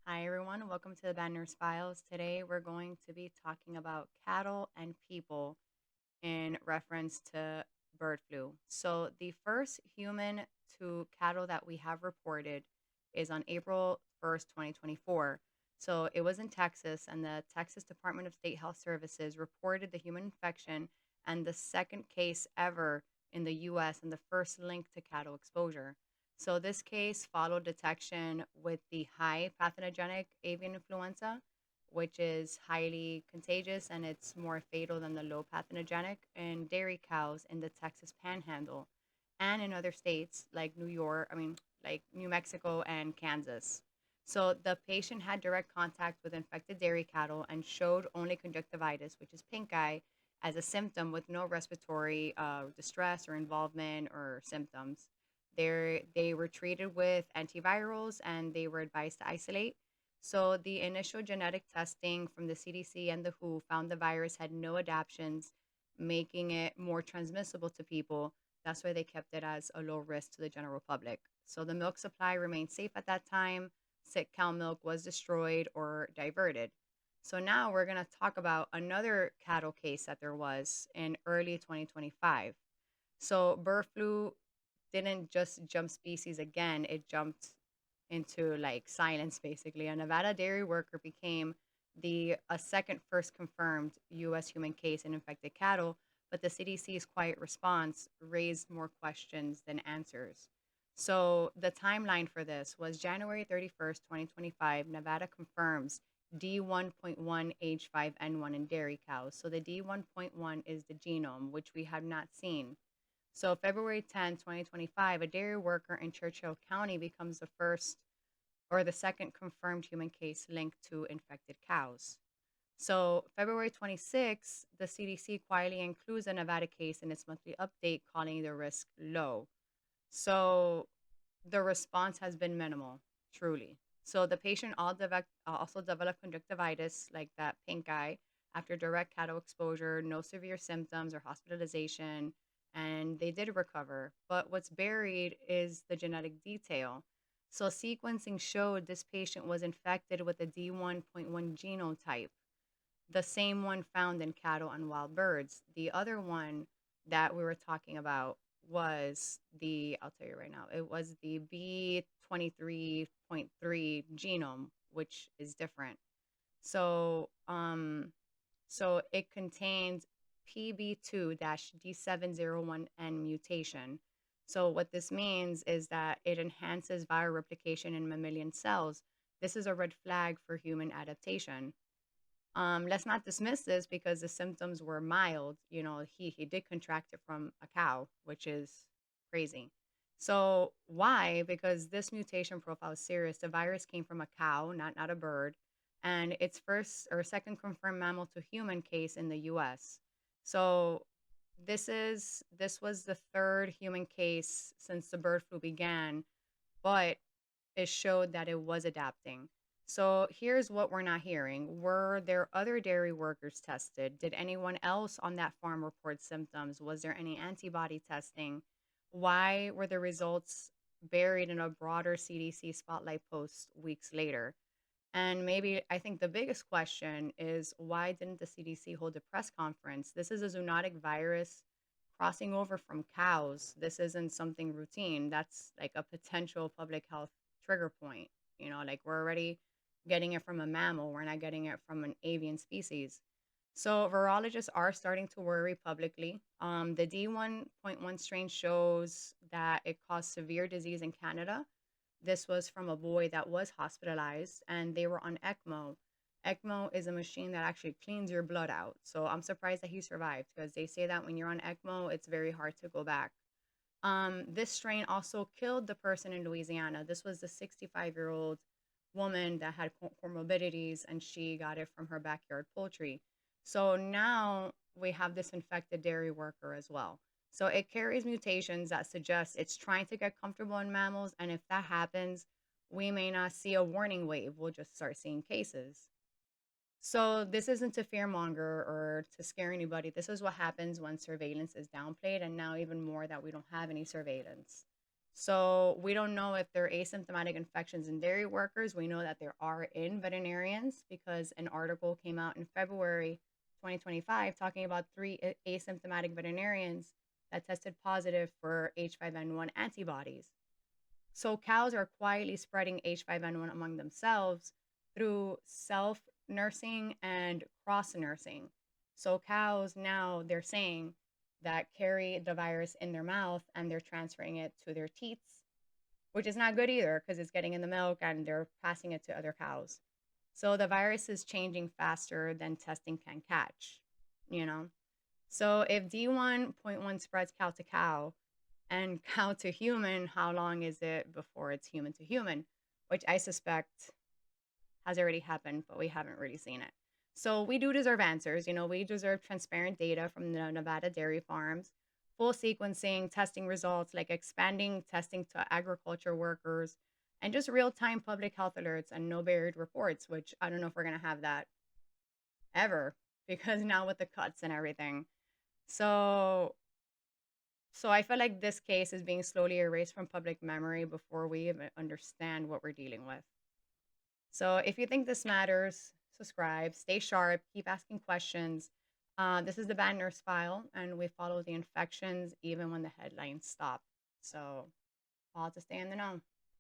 Hi, everyone. Welcome to the Bad Nurse Files. Today, we're going to be talking about cattle and people in reference to bird flu. So, the first human to cattle that we have reported is on April 1st, 2024. So, it was in Texas, and the Texas Department of State Health Services reported the human infection and the second case ever in the US and the first link to cattle exposure. So, this case followed detection with the high pathogenic avian influenza, which is highly contagious and it's more fatal than the low pathogenic in dairy cows in the Texas Panhandle and in other states like like New Mexico and Kansas. So the patient had direct contact with infected dairy cattle and showed only conjunctivitis, which is pink eye, as a symptom with no respiratory distress or involvement or symptoms. They were treated with antivirals and they were advised to isolate. So the initial genetic testing from the CDC and the WHO found the virus had no adaptions, making it more transmissible to people. That's why they kept it as a low risk to the general public. So the milk supply remained safe at that time. Sick cow milk was destroyed or diverted. So now we're going to talk about another cattle case that there was in early 2025. So bird flu didn't just jump species again, it jumped into like silence basically. A Nevada dairy worker became the a second first confirmed US human case in infected cattle, but the CDC's quiet response raised more questions than answers. So the timeline for this was January 31st, 2025, Nevada confirms D1.1 H5N1 in dairy cows. So the D1.1 is the genome, which we have not seen. So February 10th, 2025, a dairy worker in Churchill County becomes the first or the second confirmed human case linked to infected cows. So February 26th, the CDC quietly includes a Nevada case in its monthly update, calling the risk low. So the response has been minimal, truly. So the patient also developed conjunctivitis, like that pink eye, after direct cattle exposure, no severe symptoms or hospitalization, and they did recover. But what's buried is the genetic detail. So sequencing showed this patient was infected with a D1.1 genotype, the same one found in cattle and wild birds. The other one that we were talking about was I'll tell you right now, it was the B23.3 genome, which is different. So, so it contains PB2-D701N mutation. So what this means is that it enhances viral replication in mammalian cells. This is a red flag for human adaptation. Let's not dismiss this because the symptoms were mild. You know, he did contract it from a cow, which is crazy. So why? Because this mutation profile is serious. The virus came from a cow, not a bird, and it's first or second confirmed mammal to human case in the U.S. So this was the third human case since the bird flu began, but it showed that it was adapting. So here's what we're not hearing. Were there other dairy workers tested? Did anyone else on that farm report symptoms? Was there any antibody testing? Why were the results buried in a broader CDC spotlight post weeks later? And maybe I think the biggest question is why didn't the CDC hold a press conference? This is a zoonotic virus crossing over from cows. This isn't something routine. That's like a potential public health trigger point. You know, like we're already getting it from a mammal, we're not getting it from an avian species. So virologists are starting to worry publicly. The D1.1 strain shows that it caused severe disease in Canada. This was from a boy that was hospitalized and they were on ECMO. ECMO is a machine that actually cleans your blood out. So I'm surprised that he survived because they say that when you're on ECMO, it's very hard to go back. This strain also killed the person in Louisiana. This was the 65-year-old woman that had comorbidities and she got it from her backyard poultry. So now we have this infected dairy worker as well. So it carries mutations that suggest it's trying to get comfortable in mammals. And if that happens, we may not see a warning wave. We'll just start seeing cases. So this isn't to fearmonger or to scare anybody. This is what happens when surveillance is downplayed, and now even more that we don't have any surveillance. So we don't know if they're asymptomatic infections in dairy workers. We know that there are in veterinarians because an article came out in February 2025 talking about three asymptomatic veterinarians that tested positive for H5N1 antibodies. So cows are quietly spreading H5N1 among themselves through self nursing and cross nursing. So cows now they're saying that carry the virus in their mouth and they're transferring it to their teats, which is not good either because it's getting in the milk and they're passing it to other cows. So the virus is changing faster than testing can catch, you know? So if D1.1 spreads cow to cow, and cow to human, how long is it before it's human to human? Which I suspect has already happened, but we haven't really seen it. So we do deserve answers. We deserve transparent data from the Nevada dairy farms, full sequencing, testing results, like expanding testing to agriculture workers, and just real time public health alerts and no buried reports, which I don't know if we're going to have that ever because now with the cuts and everything. So So I feel like this case is being slowly erased from public memory before we even understand what we're dealing with. So if you think this matters, subscribe, stay sharp, keep asking questions. This is the Bad Nurse File, and we follow the infections even when the headlines stop. So all to stay in the know.